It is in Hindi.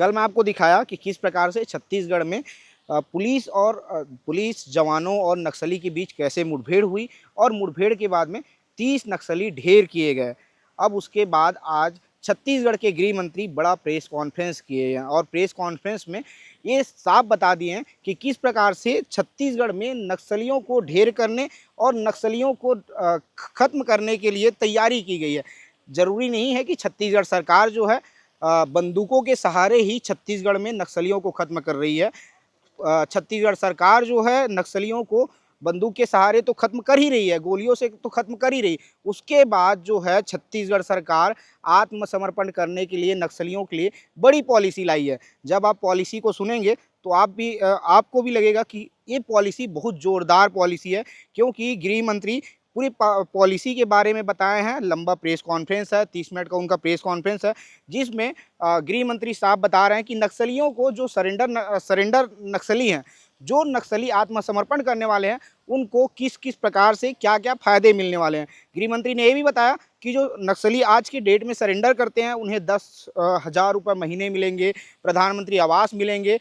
कल मैं आपको दिखाया कि किस प्रकार से छत्तीसगढ़ में पुलिस जवानों और नक्सली के बीच कैसे मुठभेड़ हुई और मुठभेड़ के बाद में 30 नक्सली ढेर किए गए। अब उसके बाद आज छत्तीसगढ़ के गृह मंत्री बड़ा प्रेस कॉन्फ्रेंस किए हैं और प्रेस कॉन्फ्रेंस में ये साफ बता दिए हैं कि किस प्रकार से छत्तीसगढ़ में नक्सलियों को ढेर करने और नक्सलियों को ख़त्म करने के लिए तैयारी की गई है। ज़रूरी नहीं है कि छत्तीसगढ़ सरकार जो है बंदूकों के सहारे ही छत्तीसगढ़ में नक्सलियों को ख़त्म कर रही है। छत्तीसगढ़ सरकार जो है नक्सलियों को बंदूक के सहारे तो ख़त्म कर ही रही है, गोलियों से तो ख़त्म कर ही रही। उसके बाद जो है छत्तीसगढ़ सरकार आत्मसमर्पण करने के लिए नक्सलियों के लिए बड़ी पॉलिसी लाई है। जब आप पॉलिसी को सुनेंगे तो आपको भी लगेगा कि ये पॉलिसी बहुत ज़ोरदार पॉलिसी है, क्योंकि गृह मंत्री पूरी पॉलिसी के बारे में बताए हैं। लंबा प्रेस कॉन्फ्रेंस है, 30 मिनट का उनका प्रेस कॉन्फ्रेंस है, जिसमें गृह मंत्री साहब बता रहे हैं कि नक्सलियों को जो सरेंडर नक्सली हैं, जो नक्सली आत्मसमर्पण करने वाले हैं, उनको किस किस प्रकार से क्या क्या फ़ायदे मिलने वाले हैं। गृह मंत्री ने ये भी बताया कि जो नक्सली आज की डेट में सरेंडर करते हैं उन्हें 10,000 रुपये महीने मिलेंगे, प्रधानमंत्री आवास मिलेंगे